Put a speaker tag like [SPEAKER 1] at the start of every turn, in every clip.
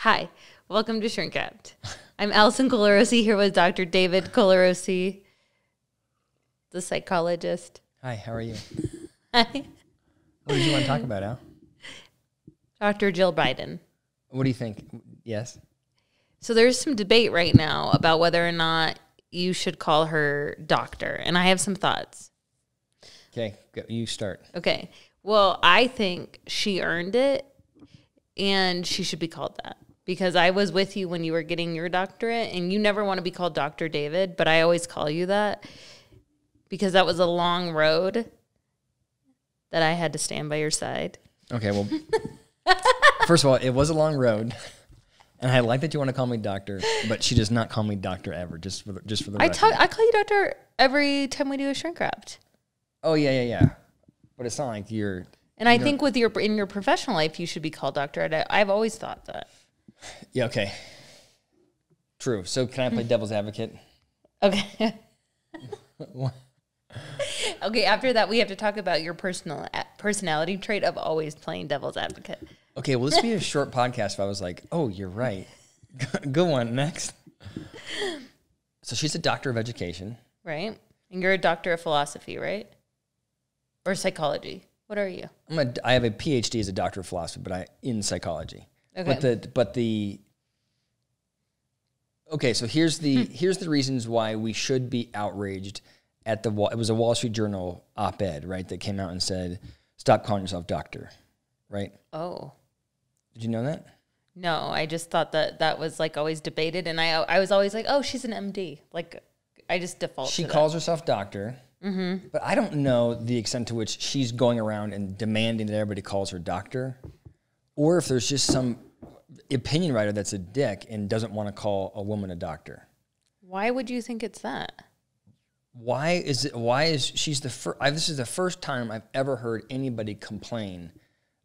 [SPEAKER 1] Hi, welcome to Shrink Wrapped. I'm Allison Colarosi here with Dr. David Colarosi, the psychologist.
[SPEAKER 2] Hi, how are you?
[SPEAKER 1] Hi.
[SPEAKER 2] What did you want to talk about, Al?
[SPEAKER 1] Dr. Jill Biden.
[SPEAKER 2] What do you think? Yes?
[SPEAKER 1] So there's some debate right now about whether or not you should call her doctor, and I have some thoughts.
[SPEAKER 2] Okay, you start.
[SPEAKER 1] Okay. Well, I think she earned it, and she should be called that. Because I was with you when you were getting your doctorate, and you never want to be called Dr. David, but I always call you that because that was a long road that I had to stand by your side.
[SPEAKER 2] Okay, well, first of all, it was a long road, and I like that you want to call me doctor, but she does not call me doctor ever, just for the record.
[SPEAKER 1] I call you doctor every time we do a Shrink Wrapped.
[SPEAKER 2] Oh, yeah. But it's not like you're...
[SPEAKER 1] And I think with in your professional life, you should be called doctor. I've always thought that.
[SPEAKER 2] Yeah, okay. True. So can I play devil's advocate?
[SPEAKER 1] Okay. Okay, after that, we have to talk about your personality trait of always playing devil's advocate.
[SPEAKER 2] Okay, well, this would be a short podcast if I was like, oh, you're right. Good one. Next. So she's a doctor of education.
[SPEAKER 1] Right. And you're a doctor of philosophy, right? Or psychology. What are you?
[SPEAKER 2] I have a PhD as a doctor of philosophy, but in psychology.
[SPEAKER 1] Okay.
[SPEAKER 2] Okay, so here's the reasons why we should be outraged at it was a Wall Street Journal op-ed, right, that came out and said, stop calling yourself doctor, right?
[SPEAKER 1] Oh.
[SPEAKER 2] Did you know that?
[SPEAKER 1] No, I just thought that was like always debated, and I was always like, oh, she's an MD. Like, I just default to that.
[SPEAKER 2] She calls herself doctor, but I don't know the extent to which she's going around and demanding that everybody calls her doctor, or if there's just some opinion writer that's a dick and doesn't want to call a woman a doctor.
[SPEAKER 1] Why would you think it's that?
[SPEAKER 2] Why is she's the first? This is the first time I've ever heard anybody complain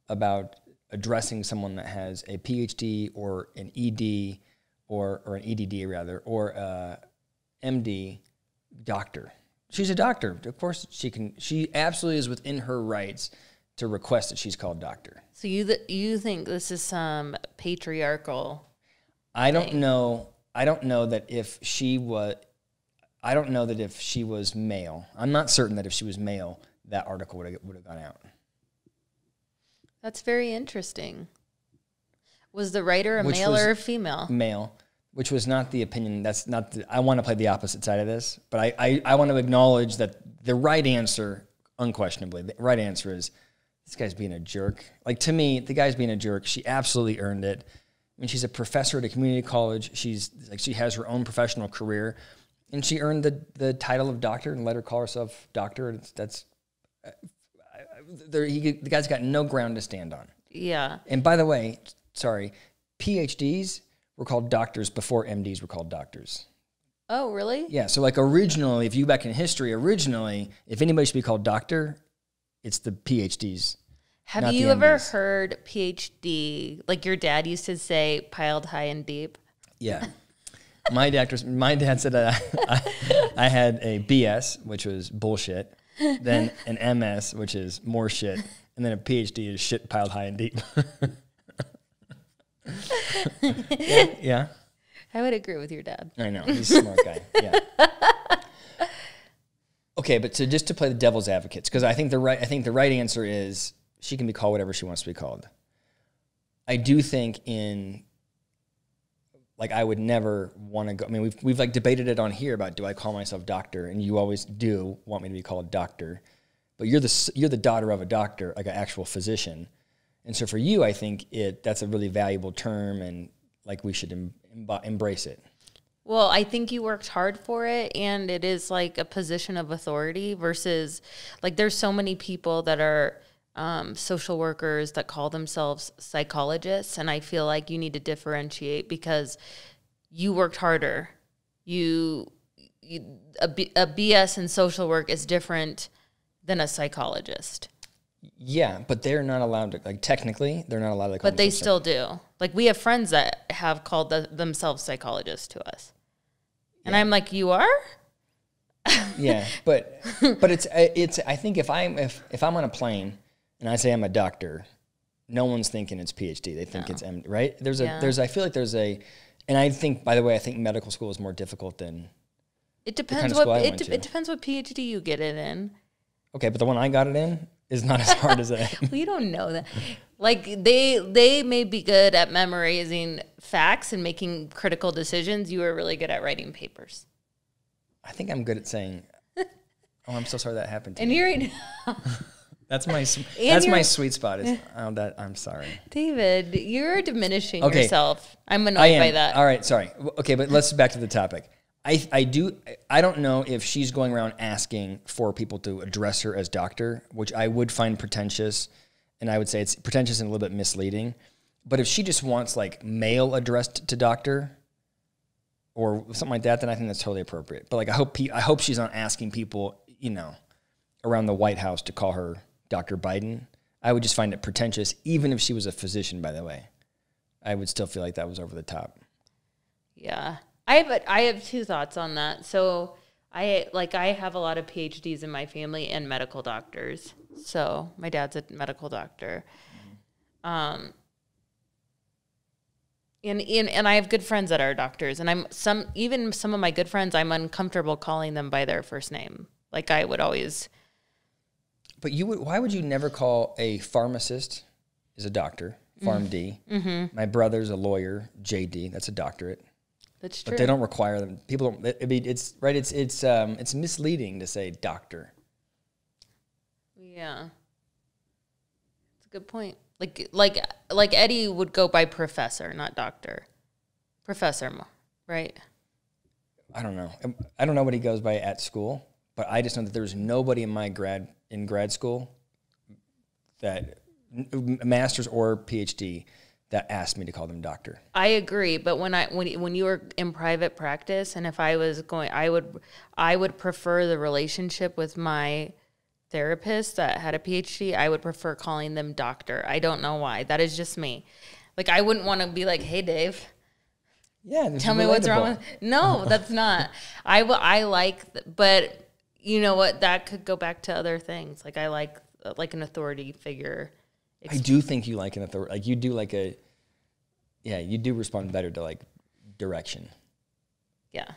[SPEAKER 2] about addressing someone that has a PhD or an ED or an EDD rather, or MD doctor. She's a doctor. Of course she absolutely is within her rights to request that she's called doctor.
[SPEAKER 1] So you think this is some patriarchal
[SPEAKER 2] I don't know that if she was male. I'm not certain that if she was male, that article would have gone out.
[SPEAKER 1] That's very interesting. Was the writer a male or a female?
[SPEAKER 2] Male, which was not the opinion. That's not. I want to play the opposite side of this, but I want to acknowledge that the right answer, unquestionably, the right answer is this guy's being a jerk. Like, to me, the guy's being a jerk. She absolutely earned it. I mean, she's a professor at a community college. She has her own professional career, and she earned the title of doctor and let her call herself doctor. The guy's got no ground to stand on.
[SPEAKER 1] Yeah.
[SPEAKER 2] And by the way, sorry, PhDs were called doctors before MDs were called doctors.
[SPEAKER 1] Oh, really?
[SPEAKER 2] Yeah. So like originally, if you back in history, if anybody should be called doctor, it's the PhDs.
[SPEAKER 1] Have you ever heard PhD, like your dad used to say, piled high and deep?
[SPEAKER 2] Yeah. My dad said that I had a BS, which was bullshit, then an MS, which is more shit, and then a PhD is shit piled high and deep. Yeah.
[SPEAKER 1] I would agree with your dad.
[SPEAKER 2] I know. He's a smart guy. Yeah. Okay, but so just to play the devil's advocates, because I think the right answer is she can be called whatever she wants to be called. I do think I would never want to go. I mean, we've like debated it on here about, do I call myself doctor? And you always do want me to be called doctor, but you're the daughter of a doctor, like an actual physician, and so for you, I think that's a really valuable term, and like we should embrace it.
[SPEAKER 1] Well, I think you worked hard for it, and it is like a position of authority versus like there's so many people that are social workers that call themselves psychologists, and I feel like you need to differentiate because you worked harder. A BS in social work is different than a psychologist.
[SPEAKER 2] Yeah, but they're not allowed to, like, technically, they're not allowed to call
[SPEAKER 1] But they still do. Like, we have friends that have called themselves psychologists to us. And I'm like, you are?
[SPEAKER 2] Yeah, but it's I think if I'm on a plane and I say I'm a doctor, no one's thinking it's PhD. They think it's MD, right? I feel like and I think, by the way, I think medical school is more difficult than
[SPEAKER 1] it depends it depends what PhD you get it in.
[SPEAKER 2] Okay, but the one I got it in is not as hard as that.
[SPEAKER 1] Well, you don't know that. Like they may be good at memorizing facts and making critical decisions. You are really good at writing papers.
[SPEAKER 2] I think I'm good at saying, "Oh, I'm so sorry that happened to
[SPEAKER 1] and
[SPEAKER 2] you."
[SPEAKER 1] You're
[SPEAKER 2] That's my sweet spot. I'm sorry,
[SPEAKER 1] David. You're diminishing yourself. I'm annoyed by that.
[SPEAKER 2] All right, sorry. Okay, but let's back to the topic. I don't know if she's going around asking for people to address her as doctor, which I would find pretentious, and I would say it's pretentious and a little bit misleading. But if she just wants like male addressed to doctor or something like that, then I think that's totally appropriate. But like I hope she's not asking people, around the White House to call her Dr. Biden. I would just find it pretentious, even if she was a physician, by the way. I would still feel like that was over the top.
[SPEAKER 1] Yeah. I have two thoughts on that. So I have a lot of PhDs in my family and medical doctors. So my dad's a medical doctor. And I have good friends that are doctors, and even some of my good friends, I'm uncomfortable calling them by their first name. Like I would always.
[SPEAKER 2] But why would you never call a pharmacist is a doctor, PharmD. Mm-hmm. My brother's a lawyer, JD, that's a doctorate.
[SPEAKER 1] That's true.
[SPEAKER 2] But they don't require them. People don't. I mean, it's right. It's misleading to say doctor.
[SPEAKER 1] Yeah, it's a good point. Like Eddie would go by professor, not doctor. Professor, right?
[SPEAKER 2] I don't know. I don't know what he goes by at school, but I just know that there was nobody in grad school that master's or PhD that asked me to call them doctor.
[SPEAKER 1] I agree, but when you were in private practice, and if I was going, I would prefer the relationship with my therapist that had a PhD. I would prefer calling them doctor. I don't know why. That is just me. Like I wouldn't want to be like, "Hey, Dave, tell me what's wrong with." No, that's not. I like, but you know what? That could go back to other things. Like I like an authority figure.
[SPEAKER 2] I do think you like an authority. Like you do you do respond better to like direction.
[SPEAKER 1] Yeah.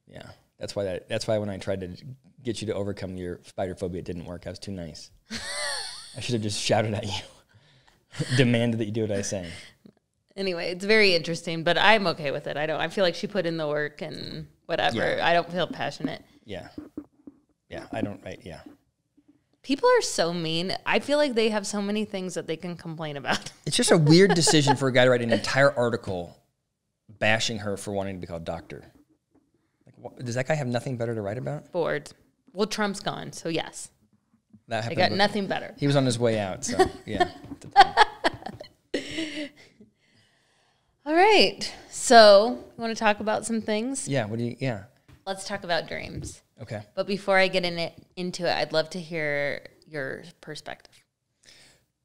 [SPEAKER 2] Yeah. That's why when I tried to get you to overcome your spider phobia, it didn't work. I was too nice. I should have just shouted at you, demanded that you do what I say. Anyway,
[SPEAKER 1] it's very interesting, but I'm okay with it. I feel like she put in the work and whatever. Yeah. I don't feel passionate.
[SPEAKER 2] Yeah. Yeah. I don't. Right. Yeah.
[SPEAKER 1] People are so mean. I feel like they have so many things that they can complain about.
[SPEAKER 2] It's just a weird decision for a guy to write an entire article bashing her for wanting to be called doctor. Like, does that guy have nothing better to write about?
[SPEAKER 1] Bored. Well, Trump's gone, so yes.
[SPEAKER 2] That happened.
[SPEAKER 1] I got nothing better.
[SPEAKER 2] He was on his way out, so yeah.
[SPEAKER 1] All right. So, you want to talk about some things?
[SPEAKER 2] Yeah.
[SPEAKER 1] Let's talk about dreams.
[SPEAKER 2] Okay.
[SPEAKER 1] But before I get into it, I'd love to hear your perspective.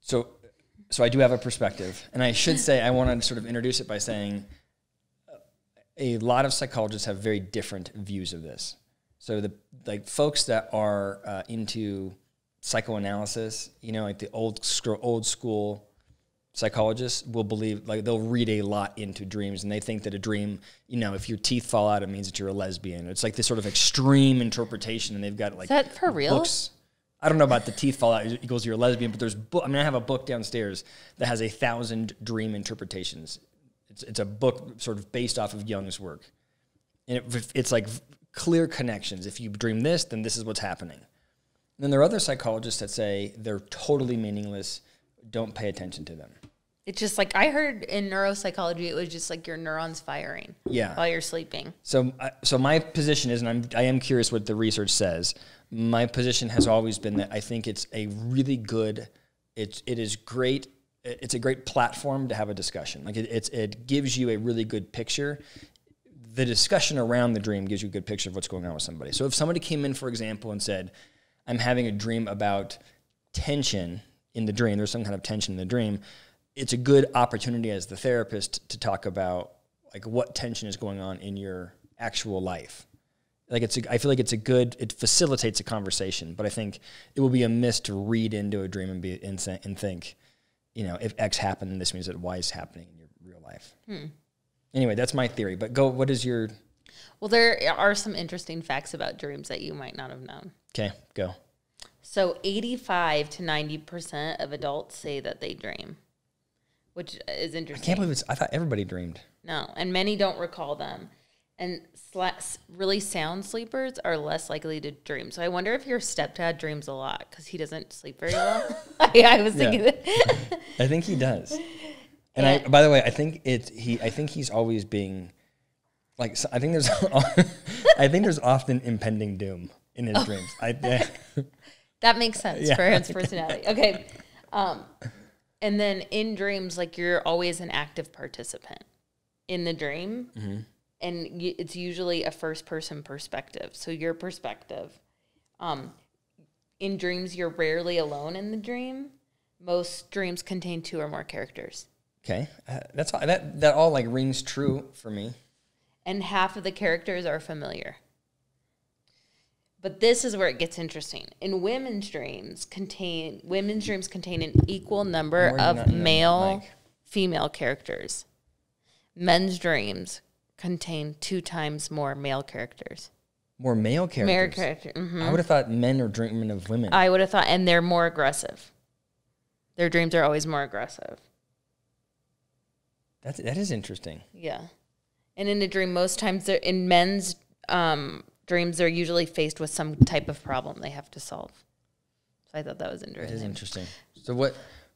[SPEAKER 2] So I do have a perspective, and I should say I want to sort of introduce it by saying a lot of psychologists have very different views of this. So the folks that are into psychoanalysis, like the old school psychologists will believe, like they'll read a lot into dreams, and they think that a dream, if your teeth fall out, it means that you're a lesbian. It's like this sort of extreme interpretation, and they've got like,
[SPEAKER 1] is that for real?
[SPEAKER 2] Books. I don't know about the teeth fall out equals you're a lesbian, but there's I have a book downstairs that has 1,000 dream interpretations. It's a book sort of based off of Jung's work, and it's like clear connections. If you dream this, then this is what's happening. And then there are other psychologists that say they're totally meaningless. Don't pay attention to them.
[SPEAKER 1] It's just like I heard in neuropsychology, it was just like your neurons firing while you're sleeping. So my position is, and I am curious what the research says. My position has always been that I think it's a really good, it is great. It's a great platform to have a discussion. Like it gives you a really good picture. The discussion around the dream gives you a good picture of what's going on with somebody. So if somebody came in, for example, and said, "I'm having a dream about tension in the dream," there's some kind of tension in the dream, it's a good opportunity as the therapist to talk about like what tension is going on in your actual life. Like I feel like it facilitates a conversation, but I think it will be amiss to read into a dream and think,
[SPEAKER 2] you know, if X happened, this means that Y is happening in your real life. Anyway, that's my theory. But go, what is your...
[SPEAKER 1] Well, there are some interesting facts about dreams that you might not have known.
[SPEAKER 2] Okay, go.
[SPEAKER 1] So 85 to 90% of adults say that they dream, which is interesting.
[SPEAKER 2] I can't believe I thought everybody dreamed.
[SPEAKER 1] No, and many don't recall them. And really sound sleepers are less likely to dream. So I wonder if your stepdad dreams a lot because he doesn't sleep very well. I was thinking that.
[SPEAKER 2] I think he does. And by the way, I think he's always being like, I think there's often impending doom in his dreams.
[SPEAKER 1] That makes sense for his personality. Okay. And then in dreams, like you're always an active participant in the dream. Mm-hmm. And it's usually a first-person perspective. So your perspective. In dreams, you're rarely alone in the dream. Most dreams contain 2 or more characters.
[SPEAKER 2] Okay, that all like rings true for me.
[SPEAKER 1] And half of the characters are familiar. But this is where it gets interesting. In women's dreams contain an equal number of male, female characters. Men's dreams contain 2 times more male characters.
[SPEAKER 2] More male characters?
[SPEAKER 1] Male characters. Mm-hmm.
[SPEAKER 2] I would have thought men are dreaming of women.
[SPEAKER 1] I would have thought, and they're more aggressive. Their dreams are always more aggressive.
[SPEAKER 2] That is interesting.
[SPEAKER 1] Yeah. And in a dream, most times in men's dreams, they're usually faced with some type of problem they have to solve. So I thought that was interesting.
[SPEAKER 2] It is interesting. So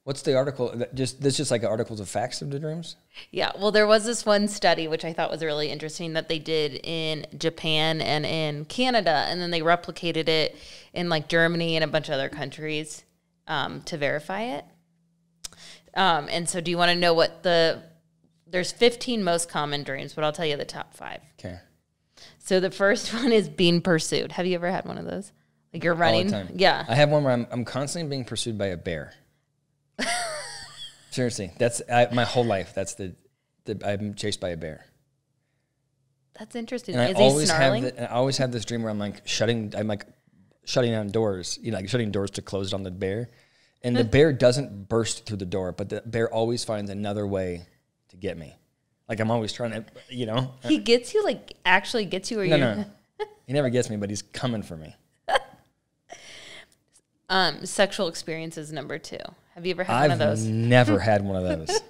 [SPEAKER 2] what's the article? This just like articles of facts of the dreams?
[SPEAKER 1] Yeah. Well, there was this one study, which I thought was really interesting, that they did in Japan and in Canada, and then they replicated it in like Germany and a bunch of other countries to verify it. And so do you want to know what there's 15 most common dreams, but I'll tell you the top 5.
[SPEAKER 2] Okay.
[SPEAKER 1] So the first one is being pursued. Have you ever had one of those? Like you're running?
[SPEAKER 2] All the time.
[SPEAKER 1] Yeah.
[SPEAKER 2] I have one where I'm constantly being pursued by a bear. Seriously, that's my whole life. That's I'm chased by a bear.
[SPEAKER 1] That's interesting.
[SPEAKER 2] And
[SPEAKER 1] is he snarling?
[SPEAKER 2] I always have this dream where I'm shutting down doors, like shutting doors to close it on the bear. And the bear doesn't burst through the door, but the bear always finds another way to get me. Like I'm always trying to, He
[SPEAKER 1] gets you, like actually gets you? Or
[SPEAKER 2] No. He never gets me, but he's coming for me.
[SPEAKER 1] Sexual experiences number 2. Have you ever had one of those?
[SPEAKER 2] I've never had one of those.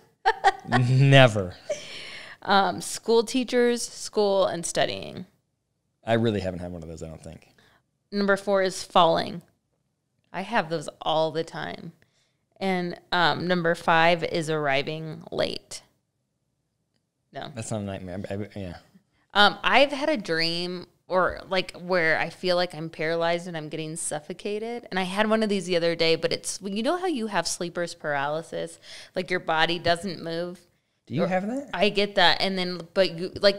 [SPEAKER 2] Never.
[SPEAKER 1] School teachers, school, and studying.
[SPEAKER 2] I really haven't had one of those, I don't think.
[SPEAKER 1] Number 4 is falling. I have those all the time. And number 5 is arriving late. No.
[SPEAKER 2] That's not a nightmare. Yeah.
[SPEAKER 1] I've had a dream where I feel like I'm paralyzed and I'm getting suffocated. And I had one of these the other day, but it's, you know how you have sleeper's paralysis? Like your body doesn't move.
[SPEAKER 2] Do you have that?
[SPEAKER 1] I get that. And then, but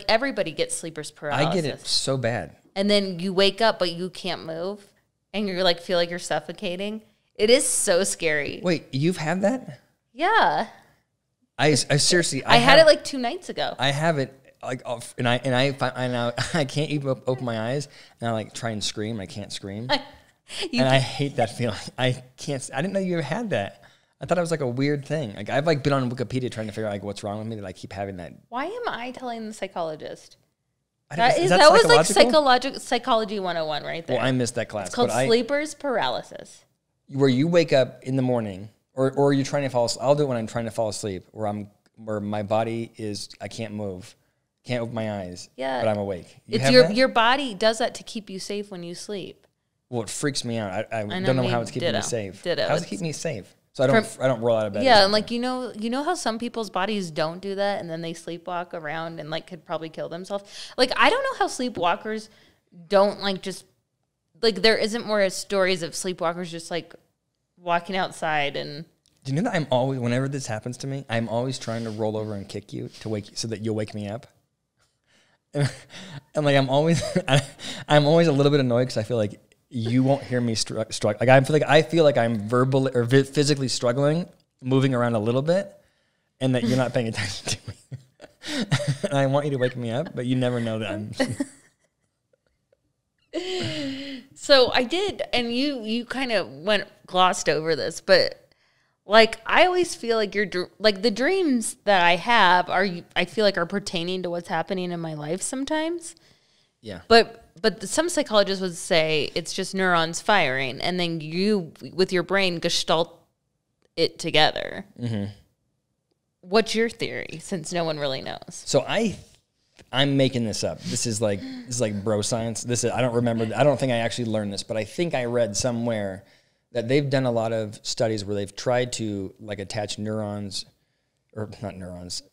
[SPEAKER 1] everybody gets sleeper's paralysis.
[SPEAKER 2] I get it so bad.
[SPEAKER 1] And then you wake up, but you can't move. And you're feel like you're suffocating. It is so scary.
[SPEAKER 2] Wait, you've had that?
[SPEAKER 1] Yeah.
[SPEAKER 2] I seriously,
[SPEAKER 1] I had it 2 nights ago.
[SPEAKER 2] I have it and I can't even open my eyes, and I try and scream. I can't scream, and I hate that feeling. I didn't know you ever had that. I thought it was a weird thing. I've been on Wikipedia trying to figure out what's wrong with me that I keep having that.
[SPEAKER 1] Why am I telling the psychologist?
[SPEAKER 2] That
[SPEAKER 1] was psychology 101 right there.
[SPEAKER 2] Well, I missed that class.
[SPEAKER 1] It's called sleeper's paralysis.
[SPEAKER 2] Where you wake up in the morning, or you're trying to fall asleep. I'll do it when I'm trying to fall asleep, where my body is, I can't move. Can't open my eyes, but I'm awake.
[SPEAKER 1] Your body does that to keep you safe when you sleep.
[SPEAKER 2] Well, it freaks me out. I don't know how it's keeping me safe. How does it keep me safe? So I don't roll out of bed.
[SPEAKER 1] Yeah, and you know how some people's bodies don't do that, and then they sleepwalk around and could probably kill themselves. I don't know how sleepwalkers don't there isn't more stories of sleepwalkers just walking outside and.
[SPEAKER 2] Do you know that I'm always, whenever this happens to me, I'm always trying to roll over and kick you to wake so that you'll wake me up. And I'm always a little bit annoyed because I feel like you won't hear me struggle. I feel like I'm verbally or physically struggling, moving around a little bit, and that you're not paying attention to me. And I want you to wake me up, but you never know that I'm.
[SPEAKER 1] So I did, and you kind of glossed over this, but Like, I always feel like like the dreams that I have I feel like are pertaining to what's happening in my life sometimes.
[SPEAKER 2] Yeah.
[SPEAKER 1] But some psychologists would say it's just neurons firing, and then you, with your brain, gestalt it together. Mm-hmm. What's your theory, since no one really knows?
[SPEAKER 2] So I'm making this up. This is like bro science. I don't remember. I don't think I actually learned this, but I think I read somewhere that they've done a lot of studies where they've tried to like attach neurons, or not neurons,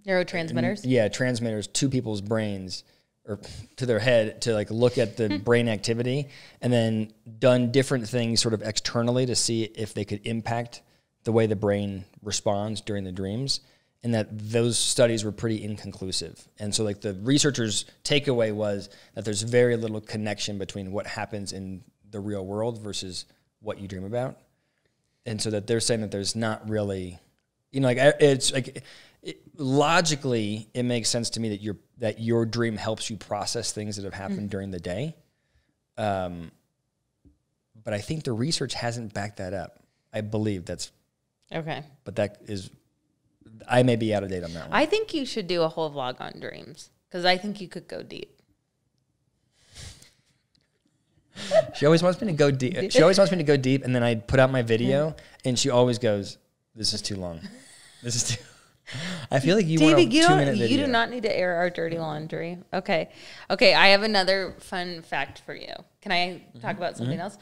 [SPEAKER 1] neurotransmitters.
[SPEAKER 2] Transmitters to people's brains or to their head to like look at the brain activity, and then done different things sort of externally to see if they could impact the way the brain responds during the dreams. And that those studies were pretty inconclusive. And so like the researchers' takeaway was that there's very little connection between what happens in the real world versus what you dream about. And so that they're saying that there's not really, like it's like logically it makes sense to me that your dream helps you process things that have happened during the day. But I think the research hasn't backed that up. I believe that's
[SPEAKER 1] okay.
[SPEAKER 2] But that is, I may be out of date on that one.
[SPEAKER 1] I think you should do a whole vlog on dreams, because I think you could go deep.
[SPEAKER 2] She always wants me to go deep. She always wants me to go deep, and then I put out my video, and she always goes, "This is too long. This is too." I feel like you want a 2-minute video.
[SPEAKER 1] You do not need to air our dirty laundry. Okay. I have another fun fact for you. Can I talk about something else?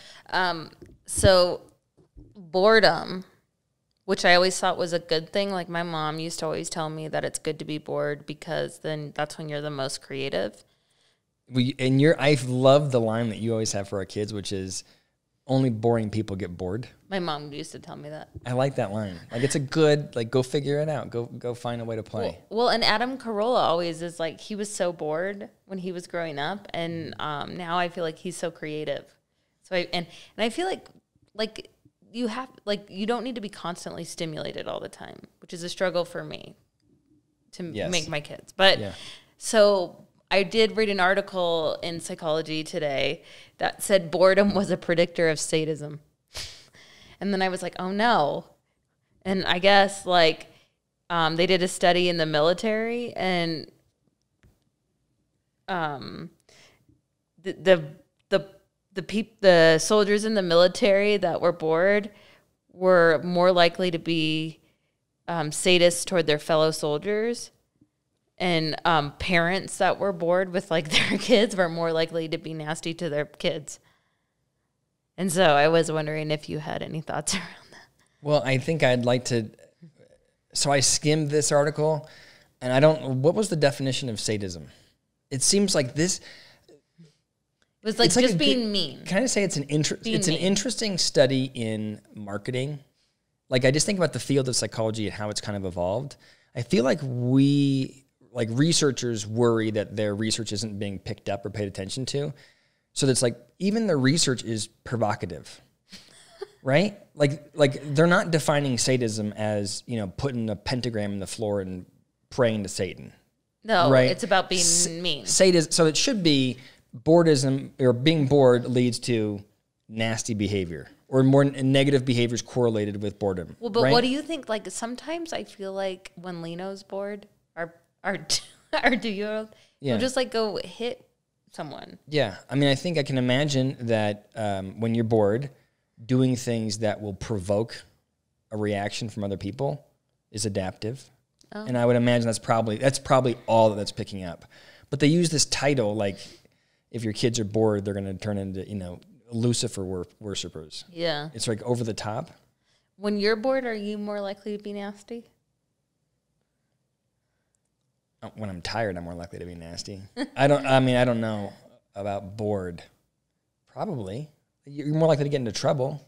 [SPEAKER 1] So boredom, which I always thought was a good thing. Like my mom used to always tell me that it's good to be bored because then that's when you're the most creative.
[SPEAKER 2] I love the line that you always have for our kids, which is, only boring people get bored.
[SPEAKER 1] My mom used to tell me that.
[SPEAKER 2] I like that line. Like it's a good, like go figure it out. Go find a way to play.
[SPEAKER 1] Well, and Adam Carolla always is like, he was so bored when he was growing up, and now I feel like he's so creative. So I feel like you have, like, you don't need to be constantly stimulated all the time, which is a struggle for me to make my kids. But so I did read an article in Psychology Today that said boredom was a predictor of sadism. And then I was like, oh no. And I guess like they did a study in the military, and the soldiers in the military that were bored were more likely to be sadists toward their fellow soldiers, and parents that were bored with like their kids were more likely to be nasty to their kids. And so I was wondering if you had any thoughts around that.
[SPEAKER 2] Well, I think I'd like to. So I skimmed this article, and what was the definition of sadism? It seems like this.
[SPEAKER 1] It was like just being mean.
[SPEAKER 2] Can I say it's an interesting study in marketing? Like I just think about the field of psychology and how it's kind of evolved. I feel like researchers worry that their research isn't being picked up or paid attention to. So that's like even the research is provocative, right? Like they're not defining sadism as, putting a pentagram in the floor and praying to Satan.
[SPEAKER 1] No,
[SPEAKER 2] right?
[SPEAKER 1] It's about being mean.
[SPEAKER 2] Sadism. So it should be boredom, or being bored leads to nasty behavior, or more negative behaviors correlated with boredom.
[SPEAKER 1] Well, but what do you think? Like sometimes I feel like when Leno's bored, our 2-year-old, he'll just like go hit someone.
[SPEAKER 2] Yeah. I mean, I think I can imagine that when you're bored, doing things that will provoke a reaction from other people is adaptive. Oh. And I would imagine that's probably all that's picking up. But they use this title, like if your kids are bored, they're going to turn into, Lucifer worshippers.
[SPEAKER 1] Yeah.
[SPEAKER 2] It's like over the top.
[SPEAKER 1] When you're bored, are you more likely to be nasty?
[SPEAKER 2] When I'm tired, I'm more likely to be nasty. I don't know about bored. Probably. You're more likely to get into trouble.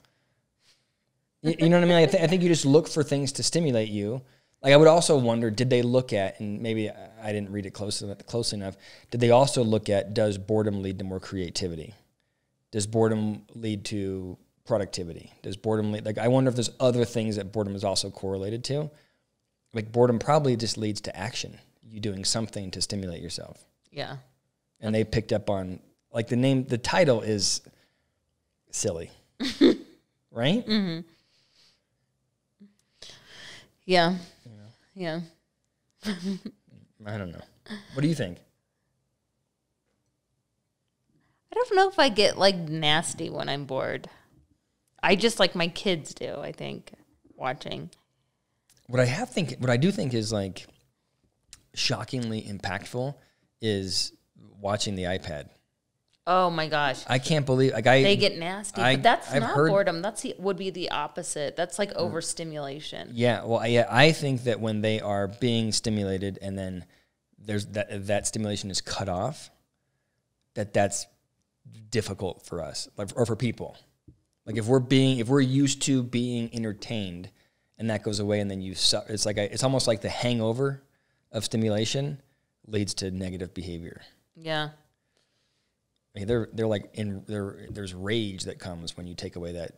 [SPEAKER 2] You know what I mean? I think you just look for things to stimulate you. Like I would also wonder, did they look at, and maybe I didn't read it closely enough, did they also look at, does boredom lead to more creativity? Does boredom lead to productivity? Does boredom lead, I wonder if there's other things that boredom is also correlated to. Like boredom probably just leads to action. You doing something to stimulate yourself.
[SPEAKER 1] Yeah.
[SPEAKER 2] And they picked up on, like the title is silly. Right? Mm-hmm.
[SPEAKER 1] Yeah.
[SPEAKER 2] You know?
[SPEAKER 1] Yeah.
[SPEAKER 2] I don't know. What do you think?
[SPEAKER 1] I don't know if I get like nasty when I'm bored. I just like my kids do, I think, watching.
[SPEAKER 2] What I do think is like shockingly impactful is watching the iPad.
[SPEAKER 1] Oh my gosh.
[SPEAKER 2] I can't believe
[SPEAKER 1] they get nasty, but that's
[SPEAKER 2] I've
[SPEAKER 1] not
[SPEAKER 2] heard,
[SPEAKER 1] boredom. Would be the opposite. That's like overstimulation.
[SPEAKER 2] Yeah, well, I think that when they are being stimulated and then there's that stimulation is cut off, that's difficult for us, like, or for people. Like if we're used to being entertained and that goes away and then it's almost like the hangover of stimulation leads to negative behavior.
[SPEAKER 1] Yeah.
[SPEAKER 2] I mean, they're like there's rage that comes when you take away that,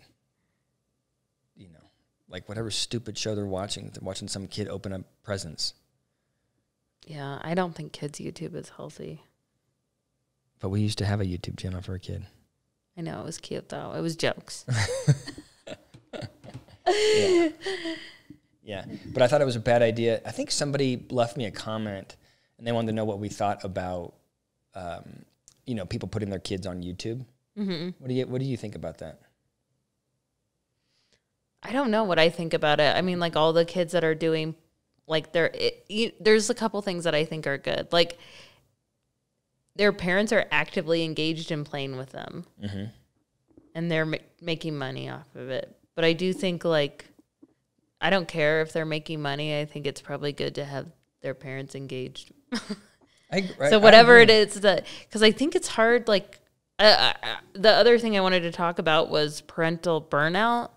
[SPEAKER 2] like whatever stupid show they're watching some kid open up presents.
[SPEAKER 1] Yeah, I don't think kids' YouTube is healthy.
[SPEAKER 2] But we used to have a YouTube channel for a kid.
[SPEAKER 1] I know, it was cute though. It was jokes.
[SPEAKER 2] Yeah, but I thought it was a bad idea. I think somebody left me a comment and they wanted to know what we thought about people putting their kids on YouTube. Mm-hmm. What do you think about that?
[SPEAKER 1] I don't know what I think about it. I mean, like all the kids that are doing, like there's a couple things that I think are good. Like their parents are actively engaged in playing with them, mm-hmm. and they're making money off of it. But I do think like I don't care if they're making money. I think it's probably good to have their parents engaged. So whatever it is, because I think it's hard. Like the other thing I wanted to talk about was parental burnout,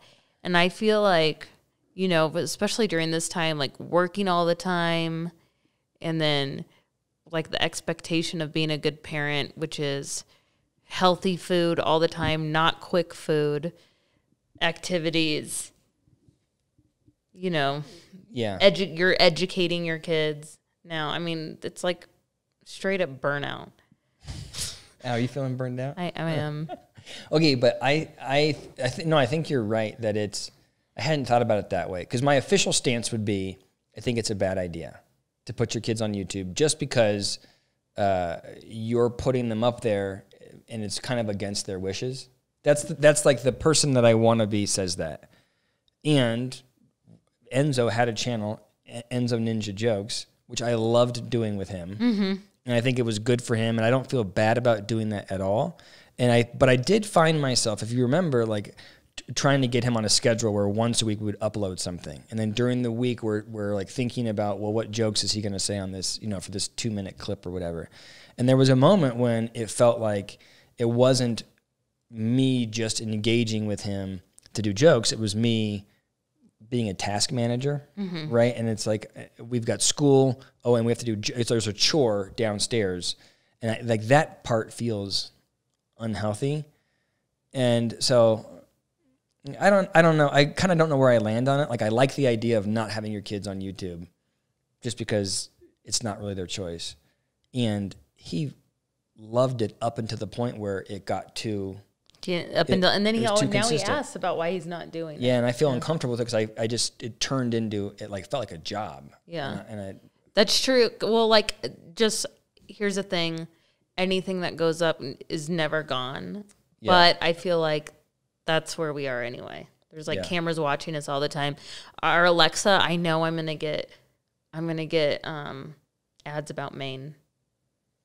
[SPEAKER 1] and I feel like especially during this time, like working all the time, and then like the expectation of being a good parent, which is healthy food all the time, not quick food, activities. Yeah, you're educating your kids now. I mean, it's like straight up burnout.
[SPEAKER 2] Are you feeling burned out?
[SPEAKER 1] I am.
[SPEAKER 2] Okay, but I think you're right that I hadn't thought about it that way, because my official stance would be I think it's a bad idea to put your kids on YouTube just because you're putting them up there and it's kind of against their wishes. That's like the person that I want to be says that. And Enzo had a channel, Enzo Ninja Jokes, which I loved doing with him. Mm-hmm. And I think it was good for him, and I don't feel bad about doing that at all. But I did find myself, if you remember, like trying to get him on a schedule where once a week we would upload something. And then during the week we're like thinking about, well, what jokes is he going to say on this, for this 2-minute clip or whatever. And there was a moment when it felt like it wasn't me just engaging with him to do jokes. It was me being a task manager, mm-hmm. right? And it's like we've got school, and we have to do, there's a chore downstairs. And like that part feels unhealthy. And so I don't know. I kind of don't know where I land on it. Like I like the idea of not having your kids on YouTube just because it's not really their choice. And he loved it up until the point where it got too...
[SPEAKER 1] and then he asks about why he's not doing it.
[SPEAKER 2] Yeah, and I feel uncomfortable with it because it turned into, it like felt like a job.
[SPEAKER 1] Yeah. That's true. Well, like just, here's the thing. Anything that goes up is never gone. Yeah. But I feel like that's where we are anyway. There's like cameras watching us all the time. Our Alexa, I know I'm gonna get ads about Maine.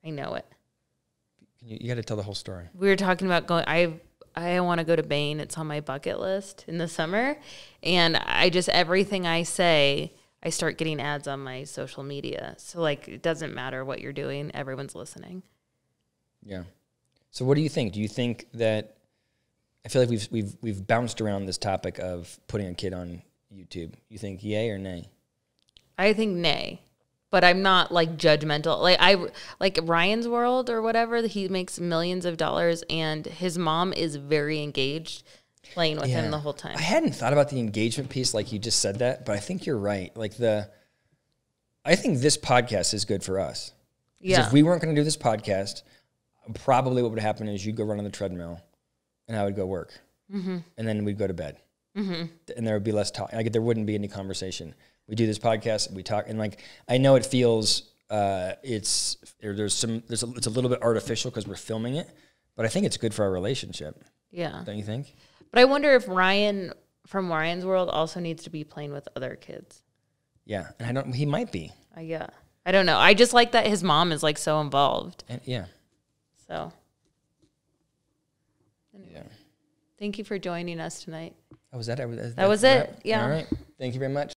[SPEAKER 1] I know it.
[SPEAKER 2] You got to tell the whole story.
[SPEAKER 1] We were talking about going. I want to go to Maine. It's on my bucket list in the summer, and everything I say, I start getting ads on my social media. So like, it doesn't matter what you're doing. Everyone's listening.
[SPEAKER 2] Yeah. So what do you think? Do you think that? I feel like we've bounced around this topic of putting a kid on YouTube. You think yay or nay?
[SPEAKER 1] I think nay, but I'm not like judgmental. Like Ryan's World or whatever. He makes millions of dollars, and his mom is very engaged, playing with him the whole time.
[SPEAKER 2] I hadn't thought about the engagement piece, like you just said that, but I think you're right. Like I think this podcast is good for us. Yeah. If we weren't going to do this podcast, probably what would happen is you'd go run on the treadmill, and I would go work, mm-hmm. and then we'd go to bed. and there would be less talk. Like there wouldn't be any conversation. We do this podcast, we talk, and like I know it feels it's a little bit artificial because we're filming it, but I think it's good for our relationship.
[SPEAKER 1] Yeah,
[SPEAKER 2] don't you think?
[SPEAKER 1] But I wonder if Ryan from Ryan's world also needs to be playing with other kids.
[SPEAKER 2] Yeah, and he might be.
[SPEAKER 1] Yeah, I don't know. I just like that his mom is like so involved.
[SPEAKER 2] And, yeah.
[SPEAKER 1] So. Anyway. Yeah. Thank you for joining us tonight.
[SPEAKER 2] Oh, was that it?
[SPEAKER 1] That was it. Yeah.
[SPEAKER 2] All right. Thank you very much.